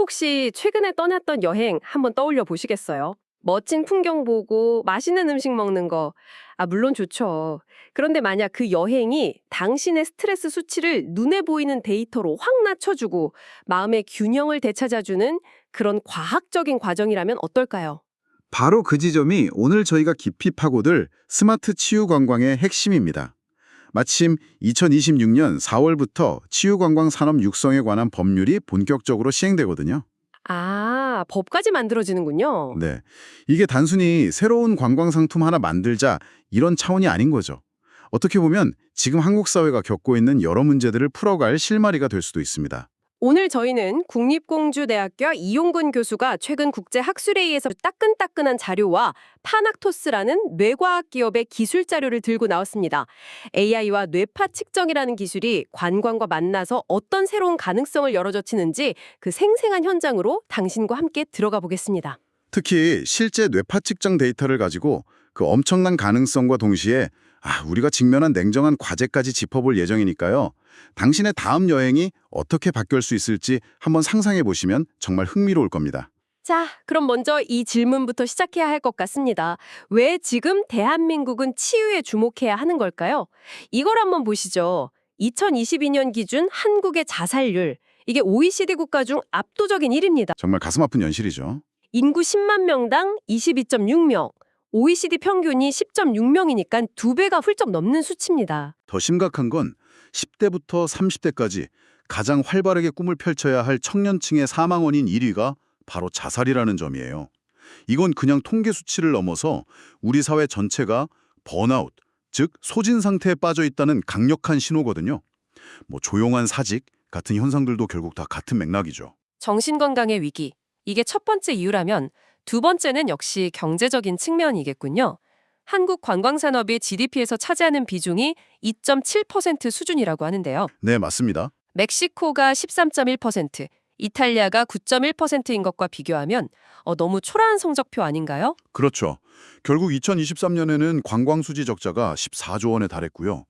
혹시 최근에 떠났던 여행 한번 떠올려 보시겠어요? 멋진 풍경 보고 맛있는 음식 먹는 거. 물론 좋죠. 그런데 만약 그 여행이 당신의 스트레스 수치를 눈에 보이는 데이터로 확 낮춰주고 마음의 균형을 되찾아주는 그런 과학적인 과정이라면 어떨까요? 바로 그 지점이 오늘 저희가 깊이 파고들 스마트 치유 관광의 핵심입니다. 마침 2026년 4월부터 치유 관광 산업 육성에 관한 법률이 본격적으로 시행되거든요. 법까지 만들어지는군요. 네. 이게 단순히 새로운 관광 상품 하나 만들자 이런 차원이 아닌 거죠. 어떻게 보면 지금 한국 사회가 겪고 있는 여러 문제들을 풀어갈 실마리가 될 수도 있습니다. 오늘 저희는 국립공주대학교 이용근 교수가 최근 국제학술회의에서 따끈따끈한 자료와 파낙토스라는 뇌과학 기업의 기술 자료를 들고 나왔습니다. AI와 뇌파 측정이라는 기술이 관광과 만나서 어떤 새로운 가능성을 열어젖히는지 그 생생한 현장으로 당신과 함께 들어가 보겠습니다. 특히 실제 뇌파 측정 데이터를 가지고 그 엄청난 가능성과 동시에 우리가 직면한 냉정한 과제까지 짚어볼 예정이니까요. 당신의 다음 여행이 어떻게 바뀔 수 있을지 한번 상상해 보시면 정말 흥미로울 겁니다. 자, 그럼 먼저 이 질문부터 시작해야 할 것 같습니다. 왜 지금 대한민국은 치유에 주목해야 하는 걸까요? 이걸 한번 보시죠. 2022년 기준 한국의 자살률. 이게 OECD 국가 중 압도적인 1위입니다. 정말 가슴 아픈 현실이죠. 인구 10만 명당 22.6명. OECD 평균이 10.6명이니까 2배가 훌쩍 넘는 수치입니다. 더 심각한 건 10대부터 30대까지 가장 활발하게 꿈을 펼쳐야 할 청년층의 사망 원인 1위가 바로 자살이라는 점이에요. 이건 그냥 통계 수치를 넘어서 우리 사회 전체가 번아웃, 즉 소진 상태에 빠져 있다는 강력한 신호거든요. 조용한 사직 같은 현상들도 결국 다 같은 맥락이죠. 정신건강의 위기. 이게 첫 번째 이유라면 두 번째는 역시 경제적인 측면이겠군요. 한국 관광산업이 GDP에서 차지하는 비중이 2.7% 수준이라고 하는데요. 네, 맞습니다. 멕시코가 13.1%, 이탈리아가 9.1%인 것과 비교하면 너무 초라한 성적표 아닌가요? 그렇죠. 결국 2023년에는 관광 수지 적자가 14조 원에 달했고요.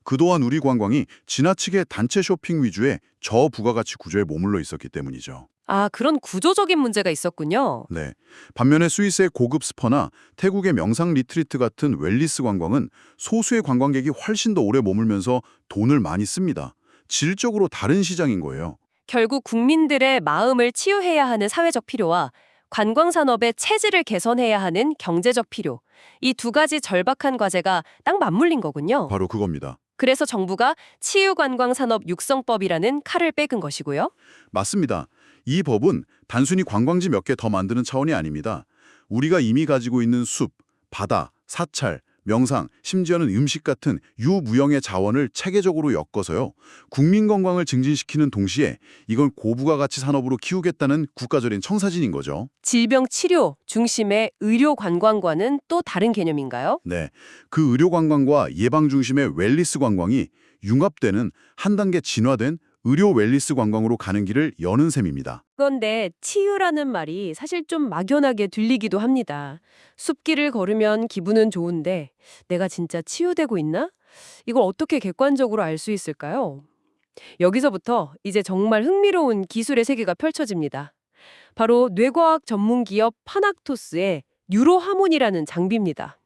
그동안 우리 관광이 지나치게 단체 쇼핑 위주의 저부가가치 구조에 머물러 있었기 때문이죠. 그런 구조적인 문제가 있었군요. 네. 반면에 스위스의 고급 스퍼나 태국의 명상 리트리트 같은 웰리스 관광은 소수의 관광객이 훨씬 더 오래 머물면서 돈을 많이 씁니다. 질적으로 다른 시장인 거예요. 결국 국민들의 마음을 치유해야 하는 사회적 필요와 관광산업의 체질을 개선해야 하는 경제적 필요. 이 두 가지 절박한 과제가 딱 맞물린 거군요. 바로 그겁니다. 그래서 정부가 치유관광산업 육성법이라는 칼을 빼근 것이고요. 맞습니다. 이 법은 단순히 관광지 몇 개 더 만드는 차원이 아닙니다. 우리가 이미 가지고 있는 숲, 바다, 사찰, 명상, 심지어는 음식 같은 유무형의 자원을 체계적으로 엮어서요. 국민 건강을 증진시키는 동시에 이걸 고부가가치 산업으로 키우겠다는 국가적인 청사진인 거죠. 질병 치료 중심의 의료 관광과는 또 다른 개념인가요? 네, 그 의료 관광과 예방 중심의 웰리스 관광이 융합되는 한 단계 진화된 의료 웰리스 관광으로 가는 길을 여는 셈입니다. 그런데 치유라는 말이 사실 좀 막연하게 들리기도 합니다. 숲길을 걸으면 기분은 좋은데 내가 진짜 치유되고 있나? 이걸 어떻게 객관적으로 알 수 있을까요? 여기서부터 이제 정말 흥미로운 기술의 세계가 펼쳐집니다. 바로 뇌과학 전문 기업 파낙토스의 뉴로하모니라는 장비입니다.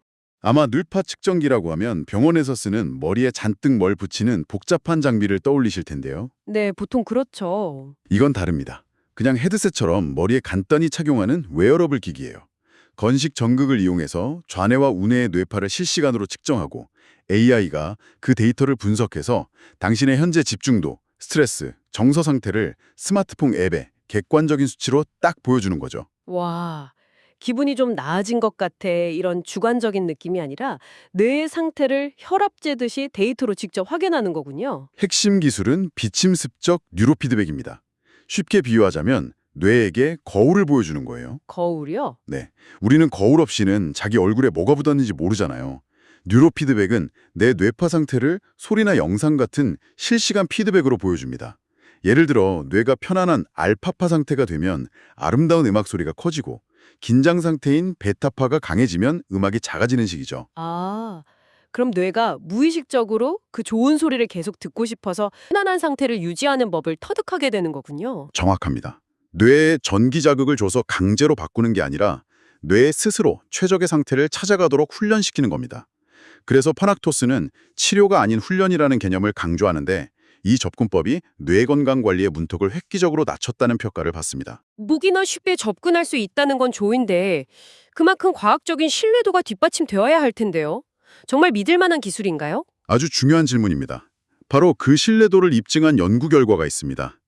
아마 뇌파 측정기라고 하면 병원에서 쓰는 머리에 잔뜩 뭘 붙이는 복잡한 장비를 떠올리실 텐데요. 네, 보통 그렇죠. 이건 다릅니다. 그냥 헤드셋처럼 머리에 간단히 착용하는 웨어러블 기기예요. 건식 전극을 이용해서 좌뇌와 우뇌의 뇌파를 실시간으로 측정하고 AI가 그 데이터를 분석해서 당신의 현재 집중도, 스트레스, 정서 상태를 스마트폰 앱에 객관적인 수치로 딱 보여주는 거죠. 와, 기분이 좀 나아진 것 같아. 이런 주관적인 느낌이 아니라 뇌의 상태를 혈압 재듯이 데이터로 직접 확인하는 거군요. 핵심 기술은 비침습적 뉴로피드백입니다. 쉽게 비유하자면 뇌에게 거울을 보여주는 거예요. 거울이요? 네, 우리는 거울 없이는 자기 얼굴에 뭐가 묻었는지 모르잖아요. 뉴로피드백은 내 뇌파 상태를 소리나 영상 같은 실시간 피드백으로 보여줍니다. 예를 들어 뇌가 편안한 알파파 상태가 되면 아름다운 음악 소리가 커지고 긴장 상태인 베타파가 강해지면 음악이 작아지는 식이죠. 그럼 뇌가 무의식적으로 그 좋은 소리를 계속 듣고 싶어서 편안한 상태를 유지하는 법을 터득하게 되는 거군요. 정확합니다. 뇌에 전기 자극을 줘서 강제로 바꾸는 게 아니라 뇌 스스로 최적의 상태를 찾아가도록 훈련시키는 겁니다. 그래서 파낙토스는 치료가 아닌 훈련이라는 개념을 강조하는데 이 접근법이 뇌 건강 관리의 문턱을 획기적으로 낮췄다는 평가를 받습니다. 무기나 쉽게 접근할 수 있다는 건 좋은데 그만큼 과학적인 신뢰도가 뒷받침되어야 할 텐데요. 정말 믿을 만한 기술인가요? 아주 중요한 질문입니다. 바로 그 신뢰도를 입증한 연구 결과가 있습니다.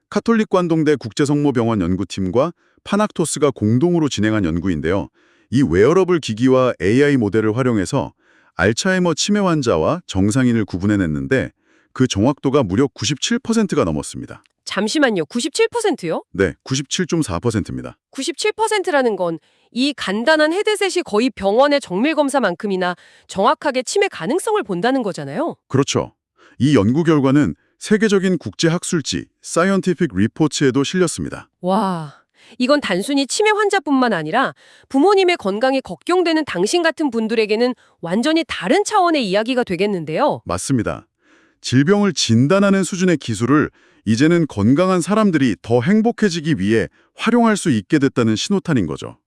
카톨릭 관동대 국제성모병원 연구팀과 파낙토스가 공동으로 진행한 연구인데요. 이 웨어러블 기기와 AI 모델을 활용해서 알츠하이머 치매 환자와 정상인을 구분해냈는데 그 정확도가 무려 97%가 넘었습니다. 잠시만요. 97%요? 네, 97.4%입니다. 97%라는 건 이 간단한 헤드셋이 거의 병원의 정밀 검사만큼이나 정확하게 치매 가능성을 본다는 거잖아요. 그렇죠. 이 연구 결과는 세계적인 국제학술지 사이언티픽 리포츠에도 실렸습니다. 와, 이건 단순히 치매 환자뿐만 아니라 부모님의 건강이 걱정되는 당신 같은 분들에게는 완전히 다른 차원의 이야기가 되겠는데요. 맞습니다. 질병을 진단하는 수준의 기술을 이제는 건강한 사람들이 더 행복해지기 위해 활용할 수 있게 됐다는 신호탄인 거죠.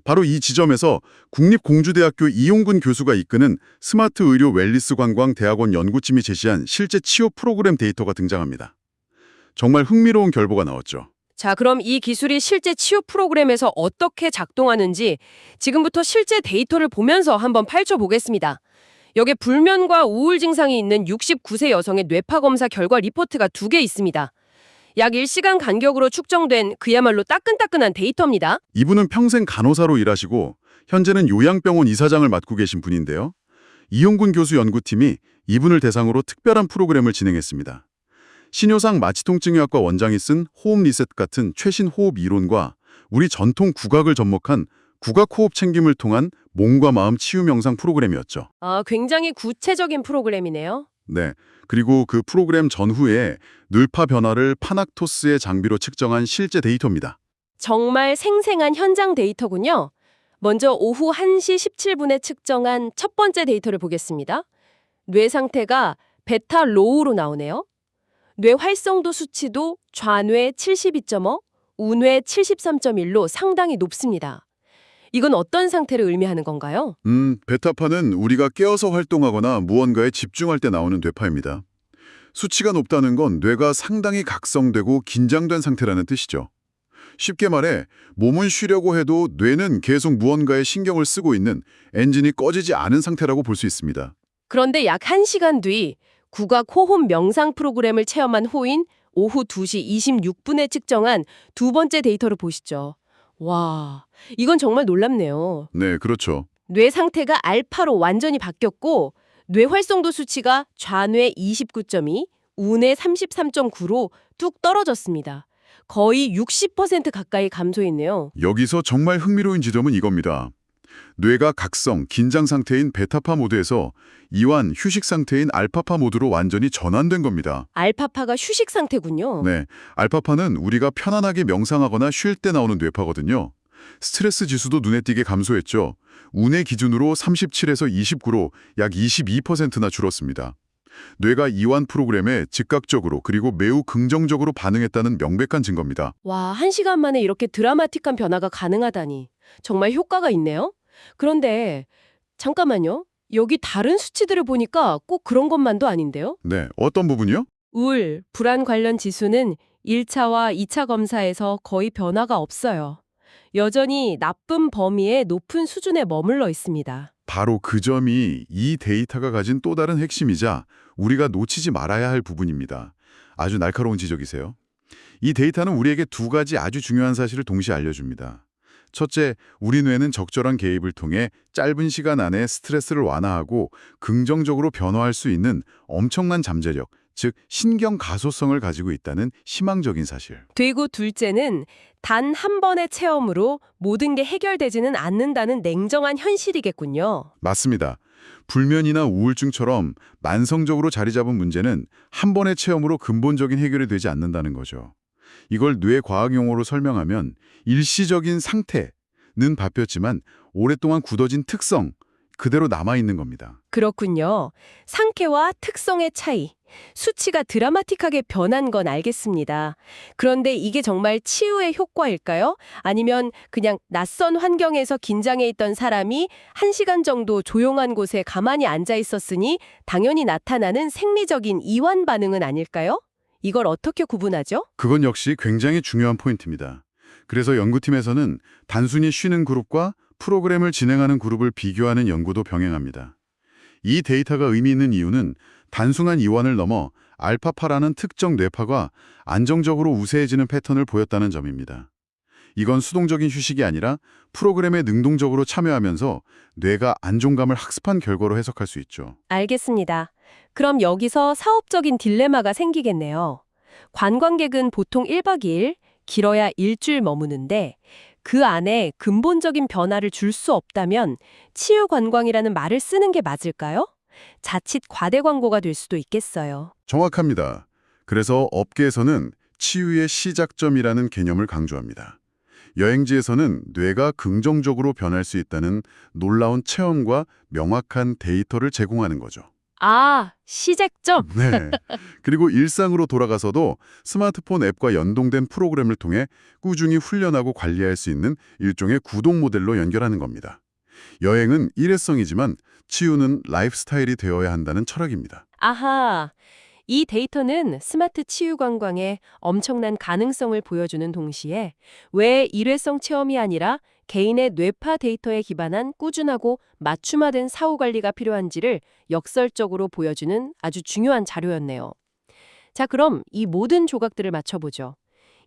바로 이 지점에서 국립공주대학교 이용근 교수가 이끄는 스마트 의료 웰리스 관광 대학원 연구팀이 제시한 실제 치료 프로그램 데이터가 등장합니다. 정말 흥미로운 결과가 나왔죠. 자, 그럼 이 기술이 실제 치유 프로그램에서 어떻게 작동하는지 지금부터 실제 데이터를 보면서 한번 파헤쳐보겠습니다. 여기에 불면과 우울 증상이 있는 69세 여성의 뇌파 검사 결과 리포트가 2개 있습니다. 약 1시간 간격으로 축적된 그야말로 따끈따끈한 데이터입니다. 이분은 평생 간호사로 일하시고 현재는 요양병원 이사장을 맡고 계신 분인데요. 이용근 교수 연구팀이 이분을 대상으로 특별한 프로그램을 진행했습니다. 신효상 마취통증의학과 원장이 쓴 호흡 리셋 같은 최신 호흡 이론과 우리 전통 국악을 접목한 국악 호흡 챙김을 통한 몸과 마음 치유 명상 프로그램이었죠. 아, 굉장히 구체적인 프로그램이네요. 네. 그리고 그 프로그램 전후에 뇌파 변화를 파낙토스의 장비로 측정한 실제 데이터입니다. 정말 생생한 현장 데이터군요. 먼저 오후 1시 17분에 측정한 첫 번째 데이터를 보겠습니다. 뇌 상태가 베타 로우로 나오네요. 뇌 활성도 수치도 좌뇌 72.5, 우뇌 73.1로 상당히 높습니다. 이건 어떤 상태를 의미하는 건가요? 베타파는 우리가 깨어서 활동하거나 무언가에 집중할 때 나오는 뇌파입니다. 수치가 높다는 건 뇌가 상당히 각성되고 긴장된 상태라는 뜻이죠. 쉽게 말해 몸은 쉬려고 해도 뇌는 계속 무언가에 신경을 쓰고 있는 엔진이 꺼지지 않은 상태라고 볼 수 있습니다. 그런데 약 1시간 뒤 국악 호흡 명상 프로그램을 체험한 호인 오후 2시 26분에 측정한 두 번째 데이터를 보시죠. 와, 이건 정말 놀랍네요. 네, 그렇죠. 뇌 상태가 알파로 완전히 바뀌었고 뇌 활성도 수치가 좌뇌 29.2, 우뇌 33.9로 뚝 떨어졌습니다. 거의 60% 가까이 감소했네요. 여기서 정말 흥미로운 지점은 이겁니다. 뇌가 각성, 긴장 상태인 베타파 모드에서 이완, 휴식 상태인 알파파 모드로 완전히 전환된 겁니다. 알파파가 휴식 상태군요. 네, 알파파는 우리가 편안하게 명상하거나 쉴 때 나오는 뇌파거든요. 스트레스 지수도 눈에 띄게 감소했죠. 운의 기준으로 37에서 29로 약 22%나 줄었습니다. 뇌가 이완 프로그램에 즉각적으로 그리고 매우 긍정적으로 반응했다는 명백한 증거입니다. 와, 1시간 만에 이렇게 드라마틱한 변화가 가능하다니. 정말 효과가 있네요. 그런데 잠깐만요. 여기 다른 수치들을 보니까 꼭 그런 것만도 아닌데요. 네, 어떤 부분이요? 우울, 불안 관련 지수는 1차와 2차 검사에서 거의 변화가 없어요. 여전히 나쁜 범위의 높은 수준에 머물러 있습니다. 바로 그 점이 이 데이터가 가진 또 다른 핵심이자 우리가 놓치지 말아야 할 부분입니다. 아주 날카로운 지적이세요. 이 데이터는 우리에게 두 가지 아주 중요한 사실을 동시에 알려줍니다. 첫째, 우리 뇌는 적절한 개입을 통해 짧은 시간 안에 스트레스를 완화하고 긍정적으로 변화할 수 있는 엄청난 잠재력, 즉 신경 가소성을 가지고 있다는 희망적인 사실. 그리고 둘째는 단 한 번의 체험으로 모든 게 해결되지는 않는다는 냉정한 현실이겠군요. 맞습니다. 불면이나 우울증처럼 만성적으로 자리 잡은 문제는 한 번의 체험으로 근본적인 해결이 되지 않는다는 거죠. 이걸 뇌 과학 용어로 설명하면 일시적인 상태는 바뀌었지만 오랫동안 굳어진 특성, 그대로 남아있는 겁니다. 그렇군요. 상태와 특성의 차이. 수치가 드라마틱하게 변한 건 알겠습니다. 그런데 이게 정말 치유의 효과일까요? 아니면 그냥 낯선 환경에서 긴장해 있던 사람이 1시간 정도 조용한 곳에 가만히 앉아 있었으니 당연히 나타나는 생리적인 이완 반응은 아닐까요? 이걸 어떻게 구분하죠? 그건 역시 굉장히 중요한 포인트입니다. 그래서 연구팀에서는 단순히 쉬는 그룹과 프로그램을 진행하는 그룹을 비교하는 연구도 병행합니다. 이 데이터가 의미 있는 이유는 단순한 이완을 넘어 알파파라는 특정 뇌파가 안정적으로 우세해지는 패턴을 보였다는 점입니다. 이건 수동적인 휴식이 아니라 프로그램에 능동적으로 참여하면서 뇌가 안정감을 학습한 결과로 해석할 수 있죠. 알겠습니다. 그럼 여기서 사업적인 딜레마가 생기겠네요. 관광객은 보통 1박 2일, 길어야 일주일 머무는데 그 안에 근본적인 변화를 줄 수 없다면 치유관광이라는 말을 쓰는 게 맞을까요? 자칫 과대 광고가 될 수도 있겠어요. 정확합니다. 그래서 업계에서는 치유의 시작점이라는 개념을 강조합니다. 여행지에서는 뇌가 긍정적으로 변할 수 있다는 놀라운 체험과 명확한 데이터를 제공하는 거죠. 아, 시작점. 네. 그리고 일상으로 돌아가서도 스마트폰 앱과 연동된 프로그램을 통해 꾸준히 훈련하고 관리할 수 있는 일종의 구동 모델로 연결하는 겁니다. 여행은 일회성이지만 치유는 라이프스타일이 되어야 한다는 철학입니다. 아하. 이 데이터는 스마트 치유 관광의 엄청난 가능성을 보여주는 동시에 왜 일회성 체험이 아니라 개인의 뇌파 데이터에 기반한 꾸준하고 맞춤화된 사후 관리가 필요한지를 역설적으로 보여주는 아주 중요한 자료였네요. 자, 그럼 이 모든 조각들을 맞춰보죠.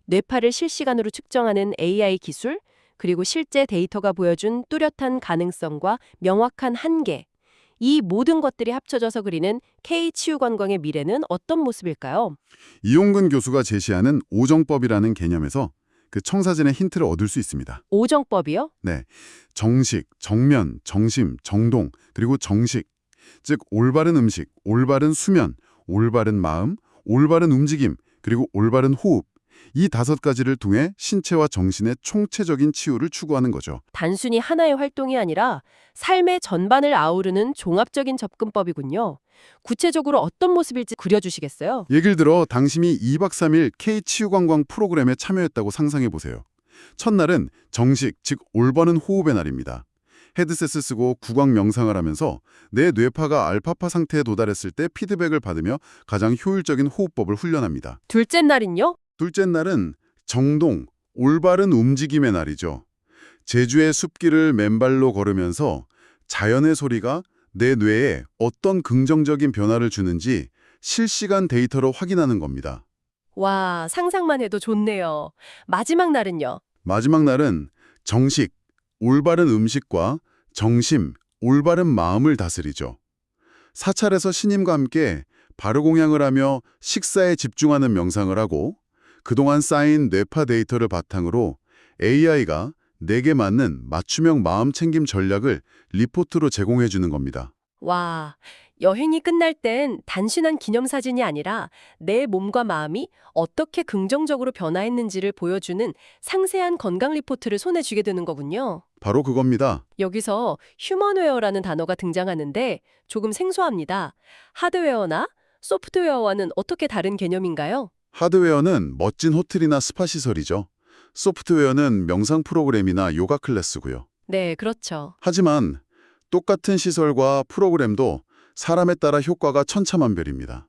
뇌파를 실시간으로 측정하는 AI 기술, 그리고 실제 데이터가 보여준 뚜렷한 가능성과 명확한 한계, 이 모든 것들이 합쳐져서 그리는 K치유관광의 미래는 어떤 모습일까요? 이용근 교수가 제시하는 오정법이라는 개념에서 그 청사진의 힌트를 얻을 수 있습니다. 오정법이요? 네, 정식, 정면, 정심, 정동, 그리고 정식, 즉 올바른 음식, 올바른 수면, 올바른 마음, 올바른 움직임, 그리고 올바른 호흡, 이 5가지를 통해 신체와 정신의 총체적인 치유를 추구하는 거죠. 단순히 하나의 활동이 아니라 삶의 전반을 아우르는 종합적인 접근법이군요. 구체적으로 어떤 모습일지 그려주시겠어요? 예를 들어 당신이 2박 3일 K치유관광 프로그램에 참여했다고 상상해 보세요. 첫날은 정식, 즉 올바른 호흡의 날입니다. 헤드셋을 쓰고 구강 명상을 하면서 내 뇌파가 알파파 상태에 도달했을 때 피드백을 받으며 가장 효율적인 호흡법을 훈련합니다. 둘째 날은요? 둘째 날은 정동, 올바른 움직임의 날이죠. 제주의 숲길을 맨발로 걸으면서 자연의 소리가 내 뇌에 어떤 긍정적인 변화를 주는지 실시간 데이터로 확인하는 겁니다. 와, 상상만 해도 좋네요. 마지막 날은요? 마지막 날은 정식, 올바른 음식과 정심, 올바른 마음을 다스리죠. 사찰에서 신임과 함께 바르공양을 하며 식사에 집중하는 명상을 하고 그동안 쌓인 뇌파 데이터를 바탕으로 AI가 내게 맞는 맞춤형 마음 챙김 전략을 리포트로 제공해 주는 겁니다. 와, 여행이 끝날 땐 단순한 기념사진이 아니라 내 몸과 마음이 어떻게 긍정적으로 변화했는지를 보여주는 상세한 건강 리포트를 손에 쥐게 되는 거군요. 바로 그겁니다. 여기서 휴먼웨어라는 단어가 등장하는데 조금 생소합니다. 하드웨어나 소프트웨어와는 어떻게 다른 개념인가요? 하드웨어는 멋진 호텔이나 스파 시설이죠. 소프트웨어는 명상 프로그램이나 요가 클래스고요. 네, 그렇죠. 하지만 똑같은 시설과 프로그램도 사람에 따라 효과가 천차만별입니다.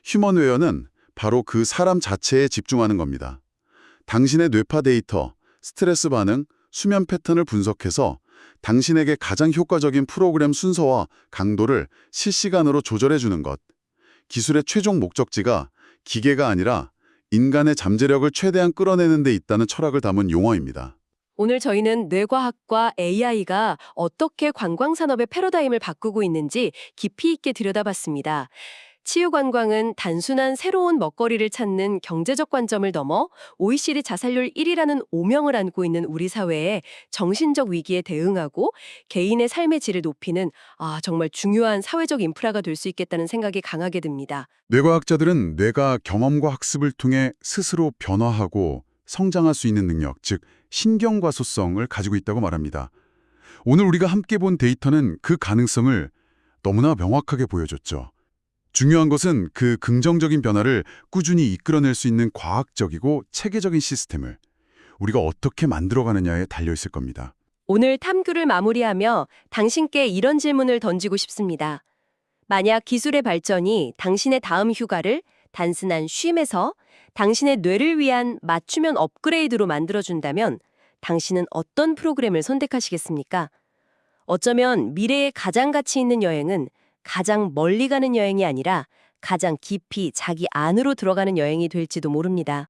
휴먼웨어는 바로 그 사람 자체에 집중하는 겁니다. 당신의 뇌파 데이터, 스트레스 반응, 수면 패턴을 분석해서 당신에게 가장 효과적인 프로그램 순서와 강도를 실시간으로 조절해 주는 것. 기술의 최종 목적지가 기계가 아니라 인간의 잠재력을 최대한 끌어내는 데 있다는 철학을 담은 용어입니다. 오늘 저희는 뇌과학과 AI가 어떻게 관광산업의 패러다임을 바꾸고 있는지 깊이 있게 들여다봤습니다. 치유관광은 단순한 새로운 먹거리를 찾는 경제적 관점을 넘어 OECD 자살률 1위라는 오명을 안고 있는 우리 사회의 정신적 위기에 대응하고 개인의 삶의 질을 높이는 정말 중요한 사회적 인프라가 될 수 있겠다는 생각이 강하게 듭니다. 뇌과학자들은 뇌가 경험과 학습을 통해 스스로 변화하고 성장할 수 있는 능력, 즉 신경과소성을 가지고 있다고 말합니다. 오늘 우리가 함께 본 데이터는 그 가능성을 너무나 명확하게 보여줬죠. 중요한 것은 그 긍정적인 변화를 꾸준히 이끌어낼 수 있는 과학적이고 체계적인 시스템을 우리가 어떻게 만들어가느냐에 달려 있을 겁니다. 오늘 탐구를 마무리하며 당신께 이런 질문을 던지고 싶습니다. 만약 기술의 발전이 당신의 다음 휴가를 단순한 쉼에서 당신의 뇌를 위한 맞춤형 업그레이드로 만들어준다면 당신은 어떤 프로그램을 선택하시겠습니까? 어쩌면 미래의 가장 가치 있는 여행은 가장 멀리 가는 여행이 아니라 가장 깊이 자기 안으로 들어가는 여행이 될지도 모릅니다.